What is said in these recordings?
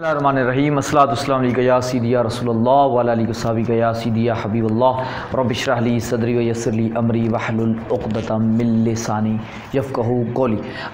Bismillahirrahmanirrahim. Assalatu wassalamu alayka ya Sayyidi ya Rasulullah wa ala alihi wa sahbihi ya Sayyidi ya Habibullah. Rabbi shrah li sadri wa yassir li amri wahlul uqdatam min lisani yafqahu qawli.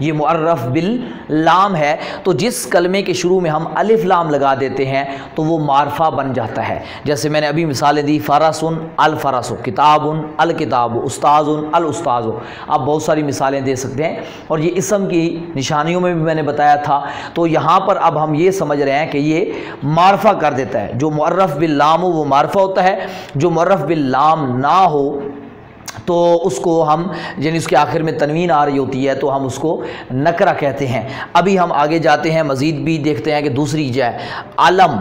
یہ معرف باللام ہے، تو جس کلمے کے شروع میں ہم الف لام لگا دیتے ہیں تو وہ معرفہ بن جاتا ہے۔ جیسے میں نے ابھی مثالیں دی، فرسن الفرس، کتاب الکتاب، استاذ الاستاذ، آپ بہت ساری مثالیں دے سکتے ہیں، اور یہ اسم کی نشانیوں میں بھی میں نے بتایا تھا۔ تو یہاں پر اب ہم یہ سمجھ رہے ہیں کہ یہ معرفہ کر دیتا ہے، جو معرف باللام ہو وہ معرفہ ہوتا ہے، جو معرف باللام نہ ہو تو اس کو ہم یعنی اس کے آخر میں تنوین آ رہی ہوتی ہے تو ہم اس کو نکرہ کہتے ہیں۔ ابھی ہم آگے جاتے ہیں، مزید بھی دیکھتے ہیں کہ دوسری جائے علم،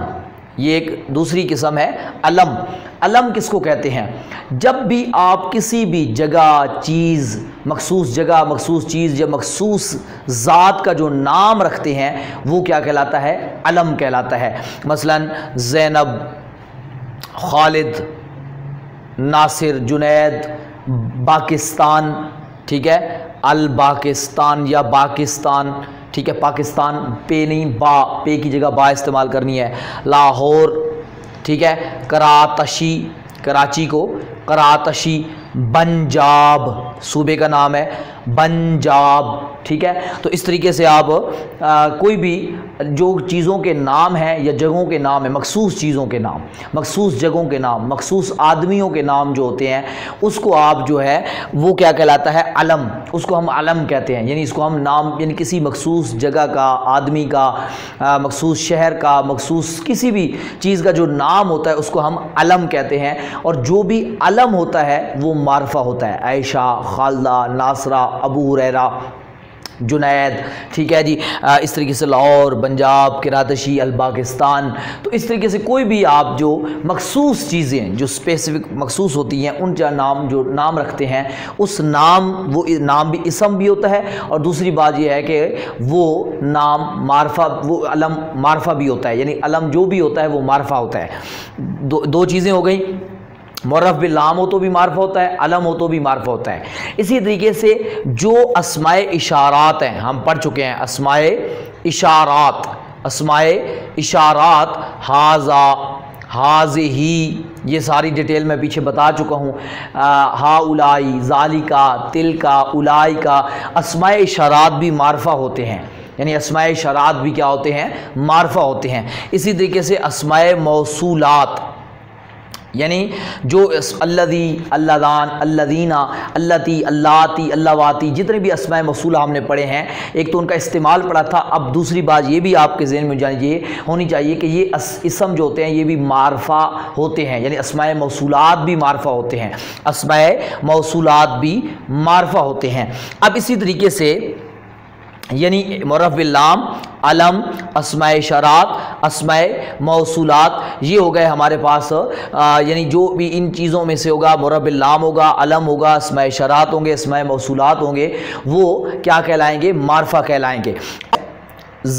یہ ایک دوسری قسم ہے علم۔ علم کس کو کہتے ہیں؟ جب بھی آپ کسی بھی جگہ، چیز، مخصوص جگہ، مخصوص چیز یا مخصوص ذات کا جو نام رکھتے ہیں وہ کیا کہلاتا ہے؟ علم کہلاتا ہے۔ مثلا زینب، خالد، ناصر، جنید، پاکستان، ٹھیک ہے، الباکستان یا پاکستان، ٹھیک ہے، پاکستان، پے نہیں، با، پے کی جگہ با استعمال کرنی ہے۔ لاہور، ٹھیک ہے، کراتشی، کراچی کو کراتشی، پنجاب صوبے کا نام ہے، پنجاب، ٹھیک ہے۔ تو اس طریقے سے آپ کوئی بھی جو چیزوں کے نام ہیں یا جگہوں کے نام ہیں، مخصوص چیزوں کے نام، مخصوص جگہوں کے نام، مخصوص آدمیوں کے نام جو ہوتے ہیں اس کو آپ جو ہے وہ کیا کہلاتا ہے؟ علم، اس کو ہم علم کہتے ہیں، یعنی اس کو ہم نام، یعنی کسی مخصوص جگہ کا، آدمی کا، مخصوص شہر کا، مخصوص کسی بھی چیز کا جو نام ہوتا ہے اس کو ہم علم کہتے ہیں، اور جو بھی علم ہوتا ہے وہ معرفہ ہوتا ہے۔ عائشہ، خالدہ، ناصرہ، ابو ہریرہ، جنید، ٹھیک ہے جی، اس طریقے سے لاہور، پنجاب، کراتشی، الباکستان۔ تو اس طریقے سے کوئی بھی آپ جو مخصوص چیزیں جو اسپیسیفک مخصوص ہوتی ہیں ان کا نام جو نام رکھتے ہیں اس نام، وہ نام بھی اسم بھی ہوتا ہے، اور دوسری بات یہ ہے کہ وہ نام معرفہ، وہ علم معرفہ بھی ہوتا ہے، یعنی علم جو بھی ہوتا ہے وہ معرفہ ہوتا ہے۔ دو چیزیں ہو گئیں، معرف باللام ہو تو بھی معرفہ ہوتا ہے، علم ہو تو بھی معرفہ ہوتا ہے۔ اسی طریقے سے جو اسماء اشارات ہیں، ہم پڑھ چکے ہیں اسماء اشارات، اسماء اشارات، ہاذا، ہاذہی، یہ ساری ڈیٹیل میں پیچھے بتا چکا ہوں، ہاؤلائی، ذالکا، تلکا، اولائکا، اسماء اشارات بھی معرفہ ہوتے ہیں، یعنی اسماء اشارات بھی کیا ہوتے ہیں؟ معرفہ ہوتے ہیں۔ اسی طریقے سے اسماء موصولات، یعنی جو الذی، اللذان، الذین، اللتی، اللاتی، اللواتی، جتنے بھی اسماء موصولہ ہم نے پڑھے ہیں، ایک تو ان کا استعمال پڑھا تھا، اب دوسری بات یہ بھی آپ کے ذہن میں ہونی چاہیے کہ یہ اسم جو ہوتے ہیں یہ بھی معرفہ ہوتے ہیں، یعنی اسماء موصولات بھی معرفہ ہوتے ہیں، اسماء موصولات بھی معرفہ ہوتے ہیں۔ اب اسی طریقے سے یعنی معرف باللام، علم، اسماء اشارات، اسماء موصولات، یہ ہو گئے ہمارے پاس، یعنی جو بھی ان چیزوں میں سے ہوگا، معرف باللام ہوگا، علم ہوگا، اسماء اشارات ہوں گے، اسماء موصولات ہوں گے، وہ کیا کہلائیں گے؟ معرفہ کہلائیں گے۔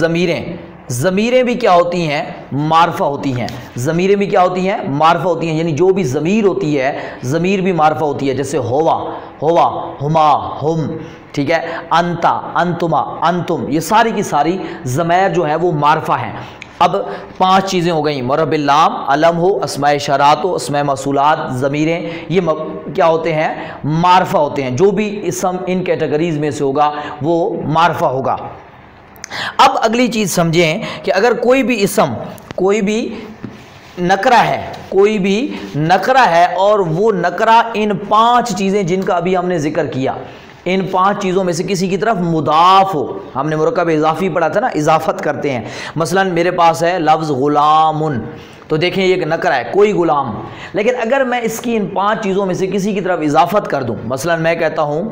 ضمیریں، ضمیریں بھی کیا ہوتی ہیں؟ معرفہ ہوتی ہیں۔ ضمیریں بھی کیا ہوتی ہیں؟ معرفہ ہوتی ہیں، یعنی جو بھی ضمیر ہوتی ہے، ضمیر بھی معرفہ ہوتی ہے، جیسے ہوا، ہوا، ہما، ہم، ٹھیک ہے، انتا، انتما، انتم، یہ ساری کی ساری ضمائر جو ہیں وہ معرفہ ہیں۔ اب 5 چیزیں ہو گئیں، معرف باللام، علم ہو، اسماء اشارات ہو، اسماء موصولات، ضمیریں، یہ کیا ہوتے ہیں؟ معرفہ ہوتے ہیں۔ جو بھی اسم ان کیٹیگریز میں سے ہوگا وہ معرفہ ہوگا۔ اب اگلی چیز سمجھیں کہ اگر کوئی بھی اسم، کوئی بھی نکرہ ہے، کوئی بھی نکرہ ہے، اور وہ نکرہ ان 5 چیزیں جن کا ابھی ہم نے ذکر کیا، ان 5 چیزوں میں سے کسی کی طرف مضاف ہو، ہم نے مرکب اضافی پڑھا تھا نا، اضافت کرتے ہیں، مثلا میرے پاس ہے لفظ غلام، تو دیکھیں یہ ایک نکرہ ہے، کوئی غلام، لیکن اگر میں اس کی ان 5 چیزوں میں سے کسی کی طرف اضافت کر دوں، مثلا میں کہتا ہوں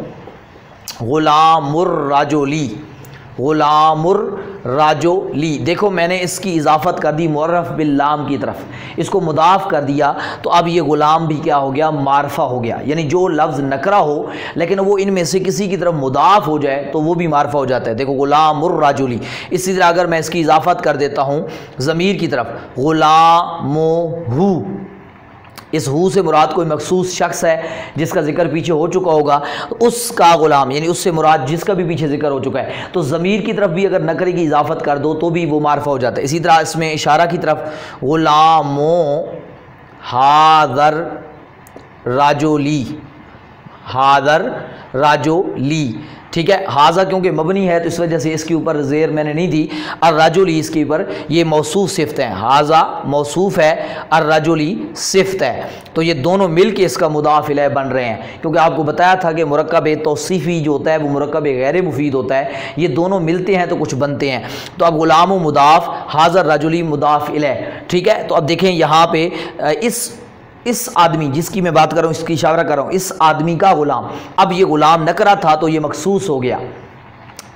غلام الرجلی، غلام الرجلی، دیکھو میں نے اس کی اضافت کر دی معرف باللام کی طرف، اس کو مضاف کر دیا، تو اب یہ غلام بھی کیا ہو گیا؟ معرفہ ہو گیا، یعنی جو لفظ نکرہ ہو لیکن وہ ان میں سے کسی کی طرف مضاف ہو جائے تو وہ بھی معرفہ ہو جاتا ہے۔ دیکھو غلام الرجلی، اسی طرح اگر میں اس کی اضافت کر دیتا ہوں ضمیر کی طرف، غلامہ، اس ہو سے مراد کوئی مخصوص شخص ہے جس کا ذکر پیچھے ہو چکا ہوگا، اس کا غلام، یعنی اس سے مراد جس کا بھی پیچھے ذکر ہو چکا ہے، تو ضمیر کی طرف بھی اگر نکرے کی اضافت کر دو تو بھی وہ معرفہ ہو جاتا ہے۔ اسی طرح اس میں اشارہ کی طرف، غلامو حاضر راجولی، حاضر راجولی، ٹھیک ہے، حاضہ کیونکہ مبنی ہے تو اس وجہ سے اس کے اوپر زیر میں نے نہیں دی، الرجلی اس کے اوپر یہ موصوف صفت ہے، حاضہ موصوف ہے، الرجلی صفت ہے، تو یہ دونوں مل کے اس کا مضاف الیہ بن رہے ہیں، کیونکہ آپ کو بتایا تھا کہ مرکب توصیفی جو ہوتا ہے وہ مرکب غیر مفید ہوتا ہے، یہ دونوں ملتے ہیں تو کچھ بنتے ہیں، تو اب غلام و مضاف، حاضہ الرجلی مضاف الیہ، ٹھیک ہے، تو اب دیکھیں یہاں پہ اس آدمی جس کی میں بات کر رہا ہوں، اس کی اشارہ کر رہا ہوں، اس آدمی کا غلام، اب یہ غلام نکرہ تھا تو یہ مخصوص ہو گیا۔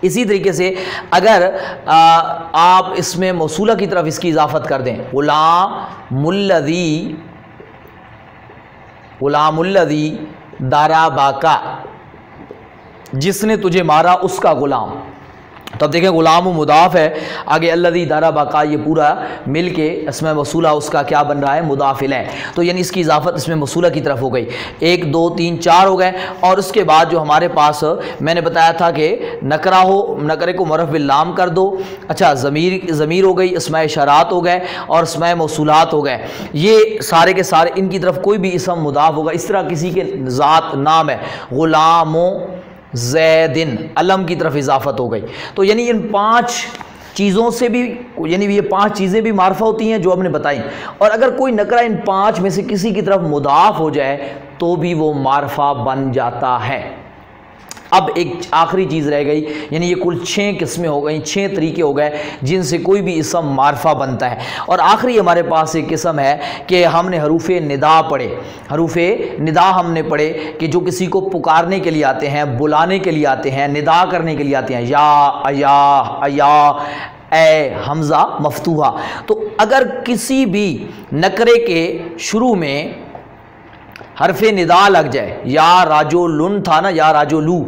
اسی طریقے سے اگر آپ اس میں موصولہ کی طرف اس کی اضافت کر دیں، غلام الذی ضربک، جس نے تجھے مارا اس کا غلام، تو اب دیکھیں غلام و مضاف ہے، آگے الذی ضربک، یہ پورا مل کے اسم موصولہ اس کا کیا بن رہا ہے، مضاف الیہ، تو یعنی اس کی اضافت اسم موصولہ کی طرف ہو گئی، 1 2 3 4 ہو گئے، اور اس کے بعد جو ہمارے پاس میں نے بتایا تھا کہ نکرہ ہو، نکرے کو معرف باللام کر دو، اچھا ضمیر ہو گئی، اسماء اشارات ہو گئے اور اسماء موصولات ہو گئے، یہ سارے کے سارے ان کی طرف کوئی بھی اسم مضاف ہوگا، اس طرح کسی کے ذات نام ہے غلام زیدن، علم کی طرف اضافت ہو گئی، تو یعنی ان 5 چیزوں سے بھی، یعنی یہ 5 چیزیں بھی معرفہ ہوتی ہیں جو ہم نے بتائیں، اور اگر کوئی نکرہ ان 5 میں سے کسی کی طرف مضاف ہو جائے تو بھی وہ معرفہ بن جاتا ہے۔ اب ایک آخری چیز رہ گئی، یعنی یہ کل 6 قسمیں ہو گئیں، 6 طریقے ہو گئے جن سے کوئی بھی اسم معرفہ بنتا ہے، اور آخری ہمارے پاس ایک قسم ہے کہ ہم نے حروف ندا پڑھے، حروف ندا ہم نے پڑھے کہ جو کسی کو پکارنے کے لیے آتے ہیں، بلانے کے لیے آتے ہیں، ندا کرنے کے لیے آتے ہیں، یا ایا ایا اے حمزہ مفتوحہ، تو اگر کسی بھی نکرے کے شروع میں حرف ندا لگ جائے، یا راجولن تھا نا، یا راجولو،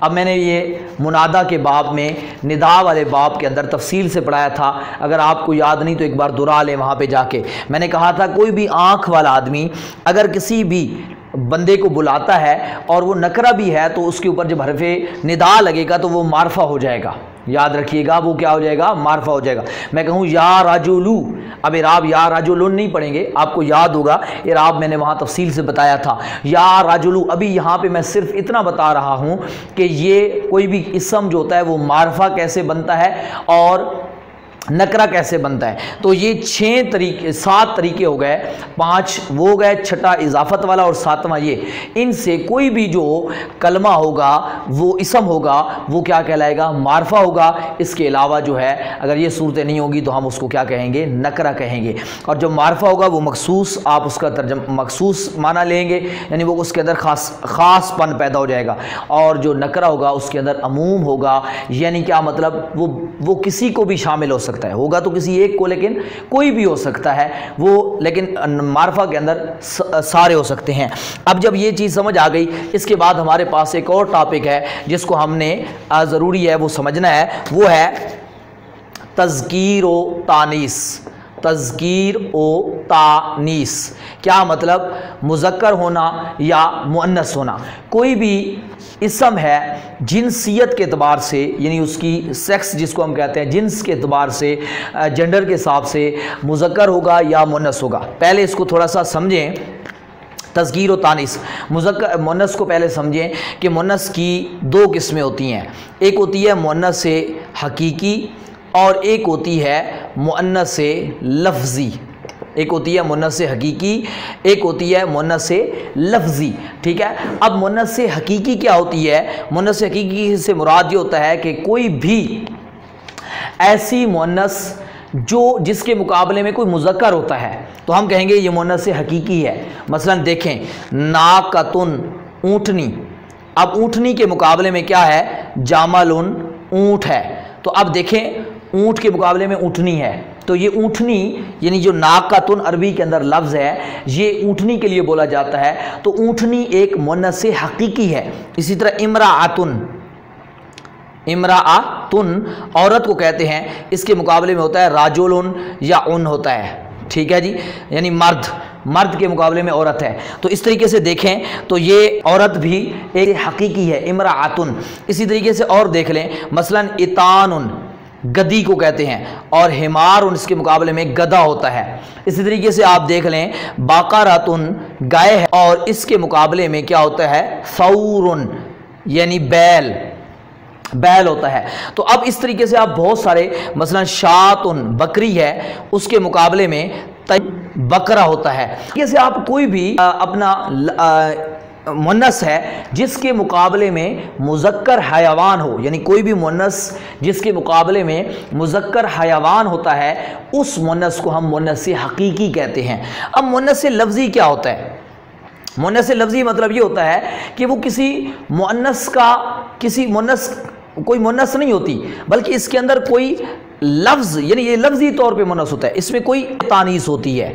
اب میں نے یہ منادہ کے باب میں، ندا والے باب کے اندر تفصیل سے پڑھایا تھا، اگر آپ کو یاد نہیں تو ایک بار دہرا لیں وہاں پہ جا کے، میں نے کہا تھا کوئی بھی آنکھ والا آدمی اگر کسی بھی بندے کو بلاتا ہے اور وہ نکرہ بھی ہے تو اس کے اوپر جب حرف ندا لگے گا تو وہ معرفہ ہو جائے گا، یاد رکھیے گا، وہ کیا ہو جائے گا، معرفہ ہو جائے گا۔ میں کہوں یا راجولو، اب اعراب یا راجولن نہیں پڑھیں گے، آپ کو یاد ہوگا اعراب میں نے وہاں تفصیل سے بتایا تھا، یا راجولو، ابھی یہاں پہ میں صرف اتنا بتا رہا ہوں کہ یہ کوئی بھی اسم جو ہوتا ہے وہ معرفہ کیسے بنتا ہے اور نکرہ کیسے بنتا ہے، تو یہ 7 طریقے ہو گئے، 5 وہ ہو گئے، 6 اضافت والا اور 7واں یہ، ان سے کوئی بھی جو کلمہ ہوگا وہ اسم ہوگا وہ کیا کہلائے گا، معرفہ ہوگا، اس کے علاوہ جو ہے اگر یہ صورتیں نہیں ہوگی تو ہم اس کو کیا کہیں گے، نکرہ کہیں گے، اور جو معرفہ ہوگا وہ مخصوص، آپ اس کا مخصوص معنی لیں گے، یعنی وہ اس کے اندر خاص پن پیدا ہو جائے گا، اور جو نکرہ ہوگا اس کے اندر عموم ہوگا، یعنی کیا مطلب، وہ کسی کو بھی شامل ہو سکتا ہے، ہوگا تو کسی ایک کو لیکن کوئی بھی ہو سکتا ہے وہ، لیکن معرفہ کے اندر سارے ہو سکتے ہیں۔ اب جب یہ چیز سمجھ آ گئی، اس کے بعد ہمارے پاس ایک اور ٹاپک ہے جس کو ہم نے ضروری ہے وہ سمجھنا ہے، وہ ہے تذکیر و تانیث۔ تذکیر و تانیث کیا مطلب، مذکر ہونا یا مؤنث ہونا، کوئی بھی اسم ہے جنسیت کے اعتبار سے، یعنی اس کی سیکس جس کو ہم کہتے ہیں، جنس کے اعتبار سے، جنڈر کے حساب سے مذکر ہوگا یا مؤنث ہوگا۔ پہلے اس کو تھوڑا سا سمجھیں، تذکیر و تانیث، مذکر مؤنث کو پہلے سمجھیں کہ مؤنث کی 2 قسمیں ہوتی ہیں، ایک ہوتی ہے مؤنث حقیقی اور ایک ہوتی ہے مؤنث لفظی، ایک ہوتی ہے مؤنث حقیقی، ایک ہوتی ہے مؤنث لفظی، ٹھیک ہے۔ اب مؤنث حقیقی کیا ہوتی ہے، مؤنث حقیقی سے مراد یہ ہوتا ہے کہ کوئی بھی ایسی مؤنث جس کے مقابلے میں کوئی مذکر ہوتا ہے تو ہم کہیں گے یہ مؤنث حقیقی ہے۔ مثلا دیکھیں، ناقتن، اونٹنی، اب اونٹنی کے مقابلے میں کیا ہے، جاملن، اونٹ ہے، تو اب دیکھیں اونٹ کے مقابلے میں اونٹنی ہے، تو یہ اونٹنی یعنی جو ناقتن عربی کے اندر لفظ ہے یہ اونٹنی کے لیے بولا جاتا ہے، تو اونٹنی ایک مؤنث حقیقی ہے۔ اسی طرح امرأتن، امرأتن عورت کو کہتے ہیں، اس کے مقابلے میں ہوتا ہے راجلن یا ان ہوتا ہے، ٹھیک ہے جی، یعنی مرد کے مقابلے میں عورت ہے، تو اس طریقے سے دیکھیں تو یہ عورت بھی ایک حقیقی ہے، امرأتن۔ اسی طریقے سے اور دیکھ لیں، مثلا اتانن گدی کو کہتے ہیں، اور حمار اس کے مقابلے میں گدھا ہوتا ہے۔ اسی طریقے سے آپ دیکھ لیں، باقراتن گائے ہے، اور اس کے مقابلے میں کیا ہوتا ہے، ثورن یعنی بیل، بیل ہوتا ہے. تو اب اس طریقے سے آپ بہت سارے مثلا شاتن بکری ہے اس کے مقابلے میں بکرا ہوتا ہے. جیسے آپ کوئی بھی اپنا مؤنث ہے جس کے مقابلے میں مذکر حیوان ہو، یعنی کوئی بھی مؤنث جس کے مقابلے میں مذکر حیوان ہوتا ہے اس مؤنث کو ہم مؤنث حقیقی کہتے ہیں. اب مؤنث لفظی کیا ہوتا ہے؟ مؤنث لفظی مطلب یہ ہوتا ہے کہ وہ کسی مؤنث کوئی مؤنث نہیں ہوتی، بلکہ اس کے اندر کوئی لفظ، یعنی یہ لفظی طور پہ مؤنث ہوتا ہے، اس میں کوئی تانیث ہوتی ہے،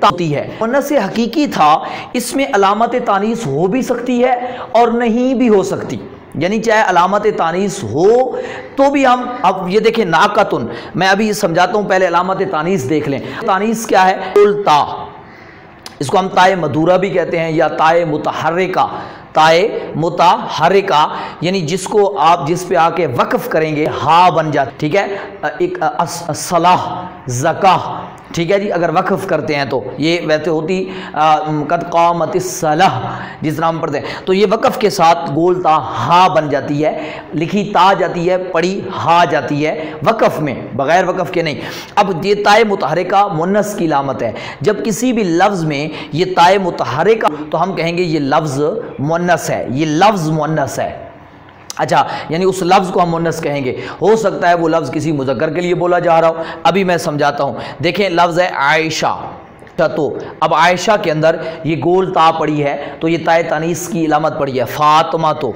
ہوتی ہے. مؤنث حقیقی تھا، اس میں علامت تانیث ہو بھی سکتی ہے اور نہیں بھی ہو سکتی، یعنی چاہے علامت تانیث ہو تو بھی ہم اب یہ دیکھیں ناقتن، میں ابھی سمجھاتا ہوں، پہلے علامت تانیث دیکھ لیں. تانیث کیا ہے؟ تا، اس کو ہم تائے مدورہ بھی کہتے ہیں یا تائے متحرکہ. تائے متحرکہ یعنی جس کو آپ جس پہ آ کے وقف کریں گے ہا بن جاتا، ٹھیک ہے. ایک صلاح، زکاہ، ٹھیک ہے جی، اگر وقف کرتے ہیں تو یہ ویسے ہوتی قد قامت الصلاح جس طرح ہم پڑھتے ہیں، تو یہ وقف کے ساتھ گول تا ہا بن جاتی ہے، لکھی تا جاتی ہے، پڑھی ہا جاتی ہے وقف میں، بغیر وقف کے نہیں. اب یہ تائے متحرکہ مؤنث کی علامت ہے. جب کسی بھی لفظ میں یہ تائے متحرکہ تو ہم کہیں گے یہ لفظ مؤنث ہے، یہ لفظ مؤنث ہے. اچھا، یعنی اس لفظ کو ہم مؤنث کہیں گے. ہو سکتا ہے وہ لفظ کسی مذکر کے لیے بولا جا رہا ہو. ابھی میں سمجھاتا ہوں. دیکھیں لفظ ہے عائشہ، تو اب عائشہ کے اندر یہ گول تا پڑی ہے تو یہ تائے تانیث کی علامت پڑی ہے. فاطمہ تو،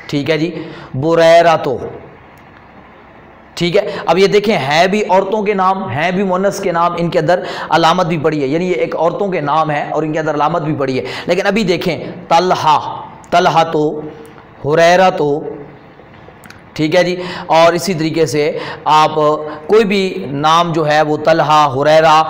ٹھیک ہے جی، بریرہ تو، ٹھیک ہے. اب یہ دیکھیں ہیں بھی عورتوں کے نام، ہیں بھی مؤنث کے نام، ان کے اندر علامت بھی پڑی ہے، یعنی یہ ایک عورتوں کے نام ہے اور ان کے اندر علامت بھی پڑی ہے. لیکن ابھی دیکھیں طلحہ، طلحہ تو، حریرہ تو، ٹھیک ہے جی. اور اسی طریقے سے آپ کوئی بھی نام جو ہے وہ طلحہ، حریرہ،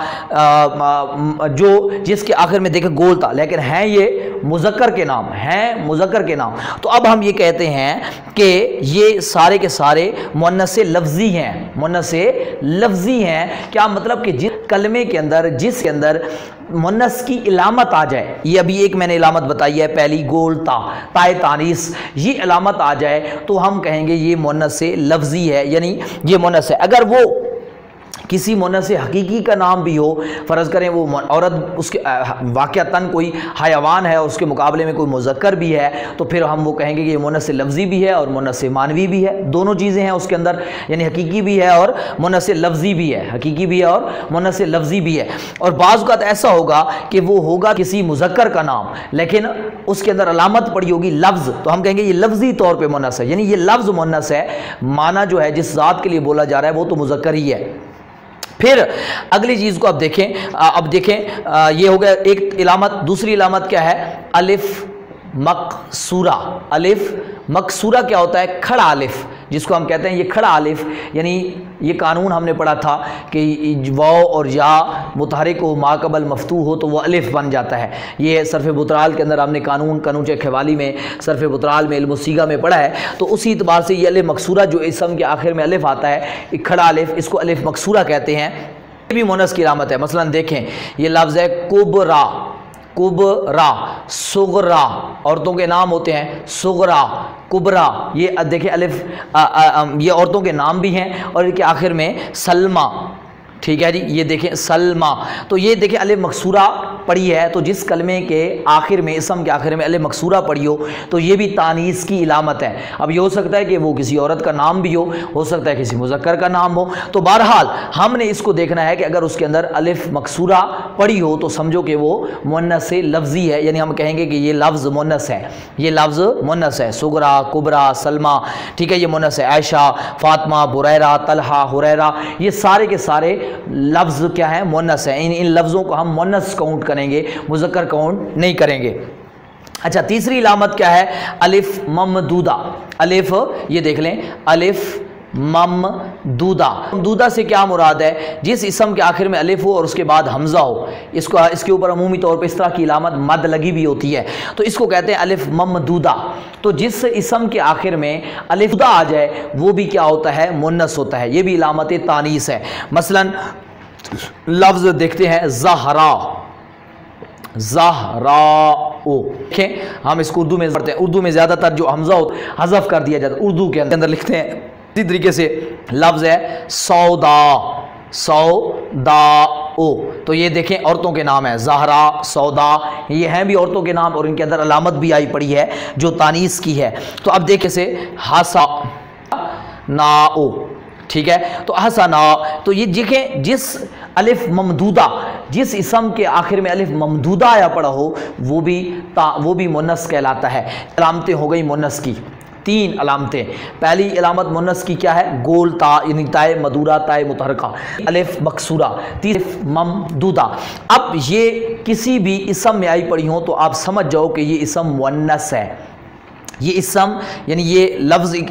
جو جس کے آخر میں دیکھیں گول تھا، لیکن ہیں یہ مذکر کے نام، ہیں مذکر کے نام. تو اب ہم یہ کہتے ہیں کہ یہ سارے کے سارے مؤنث لفظی ہیں، مؤنث لفظی ہیں. کیا مطلب کہ جس کلمے کے اندر، جس کے اندر مؤنث کی علامت آ جائے، یہ ابھی ایک میں نے علامت بتائی ہے پہلی گول تا، تائے تانیث، یہ علامت آ جائے تو ہم کہیں گے یہ مؤنث لفظی ہے، یعنی یہ مؤنث ہے. اگر وہ کسی مؤنث حقیقی کا نام بھی ہو، فرض کریں وہ عورت اس کے واقعتاً کوئی حیوان ہے اور اس کے مقابلے میں کوئی مذکر بھی ہے، تو پھر ہم وہ کہیں گے کہ یہ مؤنث لفظی بھی ہے اور مؤنث معنوی بھی ہے. دونوں چیزیں ہیں اس کے اندر، یعنی حقیقی بھی ہے اور مؤنث لفظی بھی ہے، حقیقی بھی ہے اور مؤنث لفظی بھی ہے. اور بعض اوقات ایسا ہوگا کہ وہ ہوگا کسی مذکر کا نام لیکن اس کے اندر علامت پڑی ہوگی لفظ، تو ہم کہیں گے یہ لفظی طور پہ مؤنث ہے، یعنی یہ لفظ مؤنث ہے. معنی جو ہے جس ذات کے لیے بولا جا رہا ہے وہ تو مذکر ہی ہے. پھر اگلی چیز کو اب دیکھیں، یہ ہو گیا ایک علامت. دوسری علامت کیا ہے؟ الف مقصورہ. الف مقصورہ کیا ہوتا ہے؟ کھڑا الف، جس کو ہم کہتے ہیں یہ کھڑا الف، یعنی یہ قانون ہم نے پڑھا تھا کہ واو اور یا متحرک ہو، ما قبل مفتوح ہو تو وہ الف بن جاتا ہے. یہ صرف بطرال کے اندر ہم نے قانون کھوالی میں، صرف بطرال میں، علم الصیغہ میں پڑھا ہے. تو اسی اعتبار سے یہ الف مقصورہ جو اسم کے آخر میں الف آتا ہے، ایک کھڑا الف، اس کو الف مقصورہ کہتے ہیں. یہ بھی مؤنث کی علامت ہے. مثلا دیکھیں یہ لفظ ہے کبرا، کبرا، صغرا، عورتوں کے نام ہوتے ہیں، صغرا، کبرا، یہ دیکھیں الف، یہ عورتوں کے نام بھی ہیں اور ان کے آخر میں سلمہ، ٹھیک ہے جی. یہ دیکھیں سلمہ، تو یہ دیکھیں الف مقصورہ پڑی ہے. تو جس کلمے کے آخر میں، اسم کے آخر میں الف مقصورہ پڑی تو یہ بھی تانیث کی علامت ہے. اب یہ ہو سکتا ہے کہ وہ کسی عورت کا نام بھی ہو سکتا ہے کسی مذکر کا نام ہو. تو بہرحال ہم نے اس کو دیکھنا ہے کہ اگر اس کے اندر الف مقصورہ پڑی ہو تو سمجھو کہ وہ مؤنث لفظی ہے، یعنی ہم کہیں گے کہ یہ لفظ مؤنث ہے، یہ لفظ مؤنث ہے. صغرا، کبرا، سلمہ، ٹھیک ہے، یہ مؤنث ہے. عائشہ، فاطمہ، بریرہ، طلحہ، حریرہ، یہ سارے کے سارے لفظ کیا ہیں؟ مؤنث ہیں. ان لفظوں کو ہم مؤنث کاؤنٹ کریں گے، مذکر کاؤنٹ نہیں کریں گے. اچھا، تیسری علامت کیا ہے؟ الف ممدودہ. الف، یہ دیکھ لیں، الف ممدودہ. ممدودہ سے کیا مراد ہے؟ جس اسم کے آخر میں الف ہو اور اس کے بعد حمزہ ہو، اس کے اوپر عمومی طور پہ اس طرح کی علامت مد لگی بھی ہوتی ہے، تو اس کو کہتے ہیں الف ممدودہ. تو جس اسم کے آخر میں الف آ جائے وہ بھی کیا ہوتا ہے؟ مؤنث ہوتا ہے. یہ بھی علامت تانیث ہے. مثلا لفظ دیکھتے ہیں زہرا، زہراء، او. دیکھیں ہم اس کو اردو میں پڑھتے ہیں، اردو میں زیادہ تر جو حمزہ ہوتا ہے حذف کر دیا جاتا ہے، اردو کے اندر لکھتے ہیں. اسی طریقے سے لفظ ہے سودا، سودا او. تو یہ دیکھیں عورتوں کے نام ہیں، زہرا، سودا، یہ ہیں بھی عورتوں کے نام، اور ان کے اندر علامت بھی آئی پڑی ہے جو تانیث کی ہے. تو اب دیکھیں سے ہاسا نا او، ٹھیک ہے. تو حسنا، تو یہ دیکھیں جس الف ممدودہ، جس اسم کے آخر میں الف ممدودہ آیا پڑا ہو وہ بھی مونس کہلاتا ہے. علامتیں ہو گئی مونس کی، 3 علامتیں. پہلی علامت مونس کی کیا ہے؟ گول تا، یعنی تائے مدورہ، تائے متحرکہ، الف مکسورہ، الف ممدودہ. اب یہ کسی بھی اسم میں آئی پڑی ہوں تو آپ سمجھ جاؤ کہ یہ اسم مونس ہے. یہ اسم یعنی یہ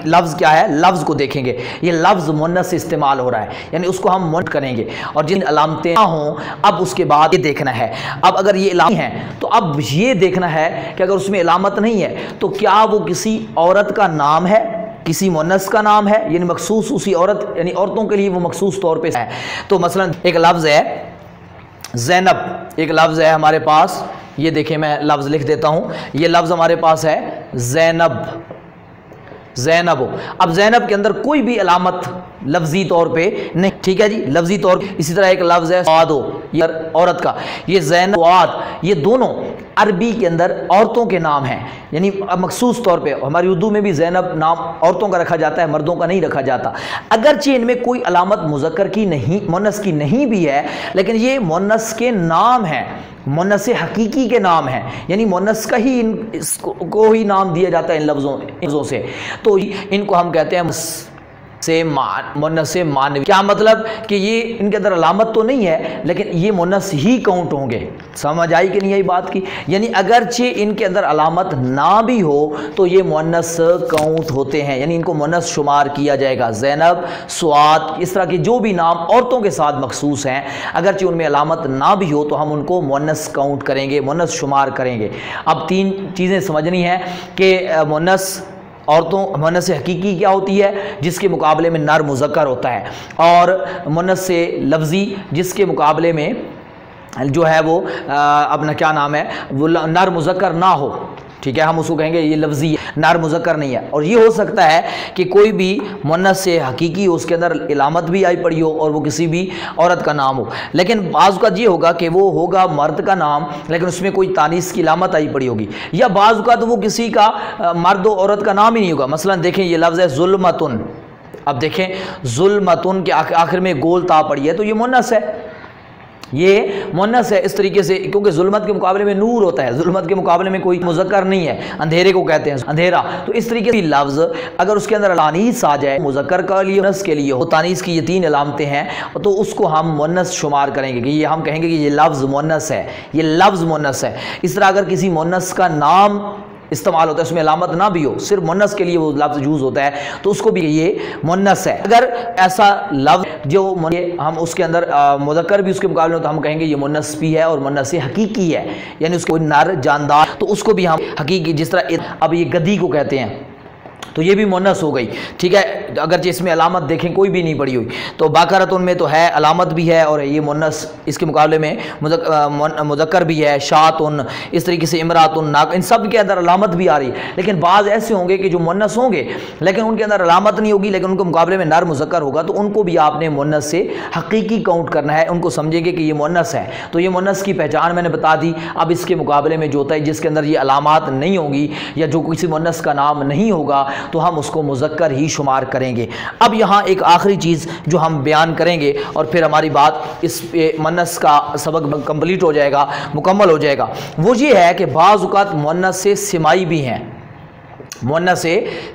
لفظ کیا ہے؟ لفظ کو دیکھیں گے، یہ لفظ مونس سے استعمال ہو رہا ہے، یعنی اس کو ہم مونس کریں گے. اور جن علامتیں نہ ہوں اب اس کے بعد یہ دیکھنا ہے. اب اگر یہ علامتیں ہیں تو اب یہ دیکھنا ہے کہ اگر اس میں علامت نہیں ہے تو کیا وہ کسی عورت کا نام ہے، کسی مونس کا نام ہے، یعنی مخصوص اسی عورت، یعنی عورتوں کے لیے وہ مخصوص طور پہ ہے. تو مثلا ایک لفظ ہے زینب، ایک لفظ ہے ہمارے پاس، یہ دیکھیں میں لفظ لکھ دیتا ہوں. یہ لفظ ہمارے پاس ہے زینب، زینب. اب زینب کے اندر کوئی بھی علامت لفظی طور پہ نہیں، ٹھیک ہے جی، لفظی طور پہ. اسی طرح ایک لفظ ہے سعادو، یہ عورت کا، یہ زینب، سعاد، یہ دونوں عربی کے اندر عورتوں کے نام ہیں، یعنی مخصوص طور پہ. ہماری اردو میں بھی زینب نام عورتوں کا رکھا جاتا ہے، مردوں کا نہیں رکھا جاتا. اگرچہ ان میں کوئی علامت مذکر کی نہیں، مونس کی نہیں بھی ہے، لیکن یہ مونس کے نام ہیں، مونس حقیقی کے نام ہیں، یعنی مونس کا ہی اس کو ہی نام دیا جاتا ہے ان لفظوں سے. تو ان کو ہم کہتے ہیں مونس معنوی. کیا مطلب کہ یہ ان کے اندر علامت تو نہیں ہے لیکن یہ مونس ہی کاؤنٹ ہوں گے. سمجھ آئی کہ نہیں آئی بات کی؟ یعنی اگرچہ ان کے اندر علامت نہ بھی ہو تو یہ مونس کاؤنٹ ہوتے ہیں، یعنی ان کو مونس شمار کیا جائے گا. زینب، سعاد، اس طرح کے جو بھی نام عورتوں کے ساتھ مخصوص ہیں اگرچہ ان میں علامت نہ بھی ہو تو ہم ان کو مونس کاؤنٹ کریں گے، مونس شمار کریں گے. اب 3 چیزیں سمجھنی ہیں کہ مونس عورتوں، مونس حقیقی کیا ہوتی ہے جس کے مقابلے میں نر مذکر ہوتا ہے، اور مونس لفظی جس کے مقابلے میں جو ہے وہ اپنا کیا نام ہے وہ نر مذکر نہ ہو، ٹھیک ہے، ہم اس کو کہیں گے یہ لفظی نر مذکر نہیں ہے. اور یہ ہو سکتا ہے کہ کوئی بھی مونس حقیقی اس کے اندر علامت بھی آئی پڑی ہو اور وہ کسی بھی عورت کا نام ہو، لیکن بعض اوقات یہ ہوگا کہ وہ ہوگا مرد کا نام لیکن اس میں کوئی تانیث کی علامت آئی پڑی ہوگی، یا بعض اوقات وہ کسی کا مرد و عورت کا نام ہی نہیں ہوگا. مثلا دیکھیں یہ لفظ ہے ظلمتن. اب دیکھیں ظلمتن کے آخر میں گول تا پڑی ہے تو یہ مونس ہے، یہ مونس ہے. اس طریقے سے کیونکہ ظلمت کے مقابلے میں نور ہوتا ہے، ظلمت کے مقابلے میں کوئی مذکر نہیں ہے، اندھیرے کو کہتے ہیں اندھیرا. تو اس طریقے سے لفظ اگر اس کے اندر تانیث آ جائے مذکر کا لیے مونس کے لیے ہو، تانیث کی یہ 3 علامتیں ہیں تو اس کو ہم مونس شمار کریں گے کہ یہ ہم کہیں گے کہ یہ لفظ مونس ہے، یہ لفظ مونس ہے. اس طرح اگر کسی مونس کا نام استعمال ہوتا ہے اس میں علامت نہ بھی ہو، صرف مونس کے لیے وہ لفظ یوز ہوتا ہے تو اس کو بھی یہ مونس ہے. اگر ایسا لفظ جو ہم اس کے اندر مذکر بھی اس کے مقابلے میں تو ہم کہیں گے یہ مونس بھی ہے اور مونس حقیقی ہے، یعنی اس کو نر جاندار تو اس کو بھی ہم حقیقی. جس طرح اب یہ گدی کو کہتے ہیں تو یہ بھی مونس ہو گئی، ٹھیک ہے، اگرچہ اس میں علامت دیکھیں کوئی بھی نہیں پڑی ہوئی. تو باقرتن میں تو ہے، علامت بھی ہے اور یہ مونس اس کے مقابلے میں مذکر بھی ہے. شاتن، اس طریقے سے امراتن، ناک، ان سب کے اندر علامت بھی آ رہی ہے. لیکن بعض ایسے ہوں گے کہ جو مونس ہوں گے لیکن ان کے اندر علامت نہیں ہوگی لیکن ان کے مقابلے میں نر مذکر ہوگا تو ان کو بھی آپ نے مونس سے حقیقی کاؤنٹ کرنا ہے، ان کو سمجھیں گے کہ یہ مونس ہے. تو یہ مونس کی پہچان میں نے بتا دی. اب اس کے مقابلے میں جو ہوتا ہے جس کے اندر یہ علامات نہیں ہوں گی یا جو کسی مونس کا نام نہیں ہوگا تو ہم اس کو مذکر ہی شمار کریں گے. اب یہاں ایک آخری چیز جو ہم بیان کریں گے اور پھر ہماری بات اس مونس کا سبق کمپلیٹ ہو جائے گا، مکمل ہو جائے گا. وہ یہ ہے کہ بعض اوقات مونس سے سمائی بھی ہیں، مونس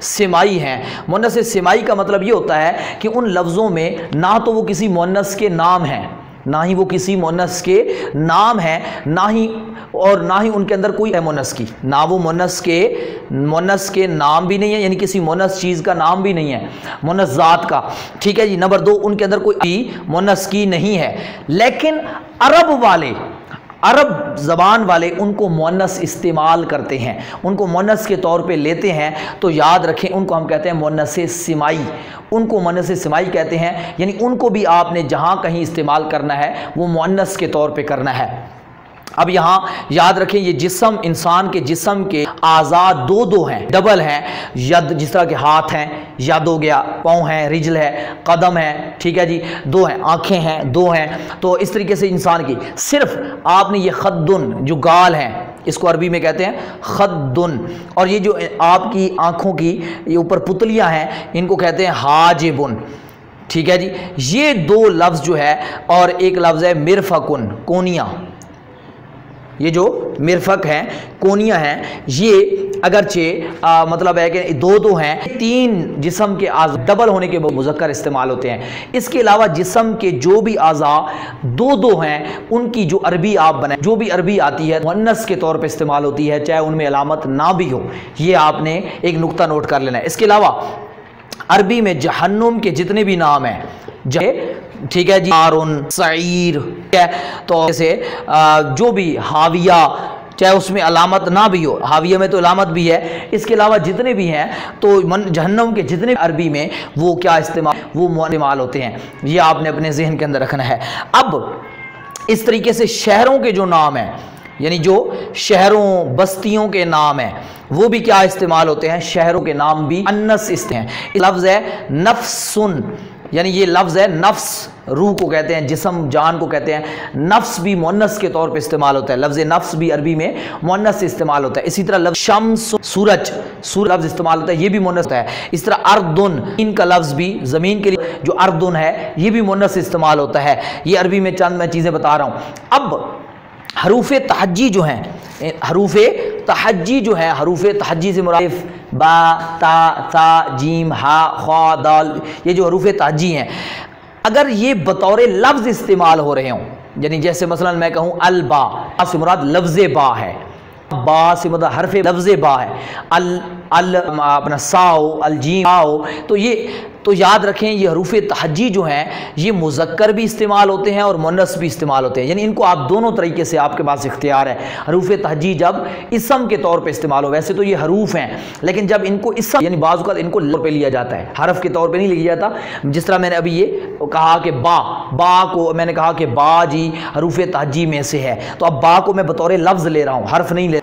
سمائی ہیں. مونس سمائی کا مطلب یہ ہوتا ہے کہ ان لفظوں میں نہ تو وہ کسی مونس کے نام ہیں، نہ ہی وہ کسی مونس کے نام ہیں، نہ ہی ان کے اندر کوئی ہے مونس کی، نہ وہ مونس کے نام بھی نہیں ہے، یعنی کسی مونس چیز کا نام بھی نہیں ہے، مونس ذات کا. ٹھیک ہے جی. نمبر 2 ان کے اندر کوئی مونس کی نہیں ہے. لیکن عرب زبان والے ان کو مونس استعمال کرتے ہیں، ان کو مونس کے طور پہ لیتے ہیں. تو یاد رکھیں ان کو ہم کہتے ہیں مونس سمائی، ان کو مونس سمائی کہتے ہیں. یعنی ان کو بھی آپ نے جہاں کہیں استعمال کرنا ہے وہ مونس کے طور پہ کرنا ہے. اب یہاں یاد رکھیں یہ جسم، انسان کے جسم کے اعضاء دو ہیں، ڈبل ہیں، ید جس طرح کے ہاتھ ہیں، ید ہو گیا، پاؤں ہیں، رجل ہے، قدم ہے، ٹھیک ہے جی، دو ہیں، آنکھیں ہیں، دو ہیں، تو اس طریقے سے انسان کی صرف آپ نے یہ خدن جو گال ہیں اس کو عربی میں کہتے ہیں خدن، اور یہ جو آپ کی آنکھوں کی یہ اوپر پتلیاں ہیں ان کو کہتے ہیں حاجبن، ٹھیک ہے جی۔ یہ دو لفظ جو ہے، اور ایک لفظ ہے مرفقن، کونیاں، یہ جو مرفق ہیں، کونیاں ہیں، یہ اگرچہ مطلب ہے کہ دو ہیں، تین جسم کے اعضاء ڈبل ہونے کے مذکر استعمال ہوتے ہیں۔ اس کے علاوہ جسم کے جو بھی اعضاء دو ہیں ان کی جو عربی آپ بنائیں، جو بھی عربی آتی ہے مؤنث کے طور پہ استعمال ہوتی ہے، چاہے ان میں علامت نہ بھی ہو، یہ آپ نے ایک نقطہ نوٹ کر لینا ہے۔ اس کے علاوہ عربی میں جہنم کے جتنے بھی نام ہیں، ٹھیک ہے جی، نارن، سعیر، تو جیسے جو بھی حاویہ، چاہے اس میں علامت نہ بھی ہو، حاویہ میں تو علامت بھی ہے، اس کے علاوہ جتنے بھی ہیں تو جہنم کے جتنے عربی میں وہ کیا استعمال ہوتے ہیں، یہ آپ نے اپنے ذہن کے اندر رکھنا ہے۔ اب اس طریقے سے شہروں کے جو نام ہیں، یعنی جو شہروں بستیوں کے نام ہیں وہ بھی کیا استعمال ہوتے ہیں، شہروں کے نام بھی انس ہیں۔ لفظ ہے نفسن، یعنی یہ لفظ ہے نفس، روح کو کہتے ہیں، جسم جان کو کہتے ہیں، نفس بھی مؤنث کے طور پہ استعمال ہوتا ہے، لفظ نفس بھی عربی میں مؤنث سے استعمال ہوتا ہے۔ اسی طرح لفظ شمس، سورج لفظ استعمال ہوتا ہے، یہ بھی مؤنث ہوتا ہے۔ اس طرح اردن، ان کا لفظ بھی زمین کے لیے جو اردن ہے یہ بھی مؤنث سے استعمال ہوتا ہے۔ یہ عربی میں چند میں چیزیں بتا رہا ہوں۔ اب حروف تہجی جو ہیں، حروف تہجی سے مراد با، تا، ثا، جیم، ہا، خا، دال، یہ جو حروف تہجی ہیں اگر یہ بطور لفظ استعمال ہو رہے ہوں، یعنی جیسے مثلا میں کہوں البا، سے مراد لفظ با ہے، با سے مراد حرف لفظ با ہے، اپنا ساؤ، الجیم آؤ، تو یاد رکھیں یہ حروف تہجی جو ہیں یہ مذکر بھی استعمال ہوتے ہیں اور مؤنث بھی استعمال ہوتے ہیں، یعنی ان کو آپ دونوں طریقے سے آپ کے پاس اختیار ہے۔ حروف تہجی جب اسم کے طور پہ استعمال ہو، ویسے تو یہ حروف ہیں لیکن جب ان کو اسم، یعنی بعض اوقات ان کو طور پہ لیا جاتا ہے، حرف کے طور پہ نہیں لیا جاتا، جس طرح میں نے ابھی یہ کہا کہ با کو میں نے کہا کہ با جی حروف تہجی میں سے ہے، تو اب با کو میں بطور لفظ لے رہا ہوں، حرف نہیں لے رہا۔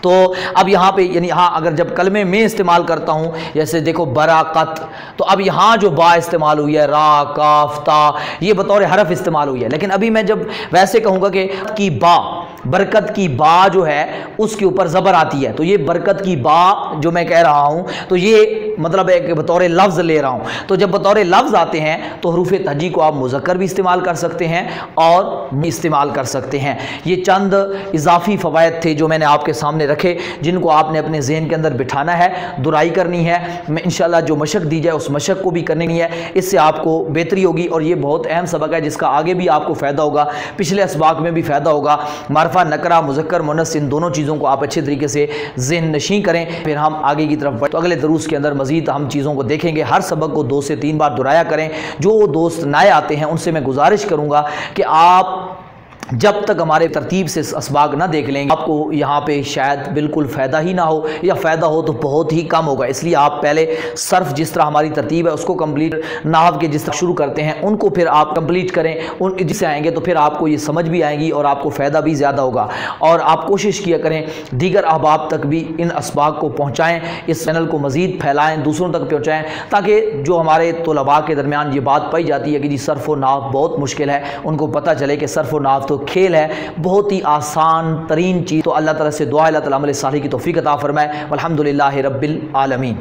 تو اب یہاں پہ یعنی ہاں اگر جب کلمے میں استعمال کرتا ہوں، جیسے دیکھو براقت، تو اب یہاں جو با استعمال ہوئی ہے، را، کاف، تا، یہ بطور حرف استعمال ہوئی ہے، لیکن ابھی میں جب ویسے کہوں گا کہ کی با، برکت کی با جو ہے اس کے اوپر زبر آتی ہے، تو یہ برکت کی با جو میں کہہ رہا ہوں تو یہ مطلب ہے کہ بطور لفظ لے رہا ہوں۔ تو جب بطور لفظ آتے ہیں تو حروف تہجی کو آپ مذکر بھی استعمال کر سکتے ہیں اور استعمال کر سکتے ہیں۔ یہ چند اضافی فوائد تھے جو میں نے آپ کے سامنے رکھے، جن کو آپ نے اپنے ذہن کے اندر بٹھانا ہے، درائی کرنی ہے، میں انشاءاللہ جو مشق دی جائے اس مشق کو بھی کرنی ہے، اس سے آپ کو بہتری ہوگی، اور یہ بہت اہم سبق ہے جس کا آگے بھی آپ کو فائدہ ہوگا، پچھلے اسباق میں بھی فائدہ ہوگا۔ معرفہ، نکرہ، مذکر، مؤنث، ان دونوں چیزوں کو آپ اچھے طریقے سے ذہن نشین کریں، پھر ہم آگے کی طرف بڑھیں۔ تو اگلے دروس کے اندر مزید ہم چیزوں کو دیکھیں گے، ہر سبق کو 2 سے 3 بار دہرایا کریں۔ جو دوست نئے آتے ہیں ان سے میں گزارش کروں گا کہ آپ جب تک ہمارے ترتیب سے اسباق نہ دیکھ لیں گے آپ کو یہاں پہ شاید بالکل فائدہ ہی نہ ہو، یا فائدہ ہو تو بہت ہی کم ہوگا۔ اس لیے آپ پہلے صرف جس طرح ہماری ترتیب ہے اس کو کمپلیٹ، نحو کے جس طرح شروع کرتے ہیں ان کو پھر آپ کمپلیٹ کریں، ان جس سے آئیں گے تو پھر آپ کو یہ سمجھ بھی آئیں گی اور آپ کو فائدہ بھی زیادہ ہوگا۔ اور آپ کوشش کیا کریں دیگر احباب تک بھی ان اسباق کو پہنچائیں، اس چینل کو مزید پھیلائیں، دوسروں تک پہنچائیں، تاکہ جو ہمارے طلباء کے درمیان یہ بات پائی جاتی ہے کہ جی صرف و نحو بہت مشکل ہے، ان کو پتہ چلے کہ صرف و نحو تو کھیل ہے، بہت ہی آسان ترین چیز۔ تو اللہ تعالیٰ سے دعا ہے اللہ تعالیٰ عمل صالح کی توفیق عطا فرمائے۔ والحمدللہ رب العالمین۔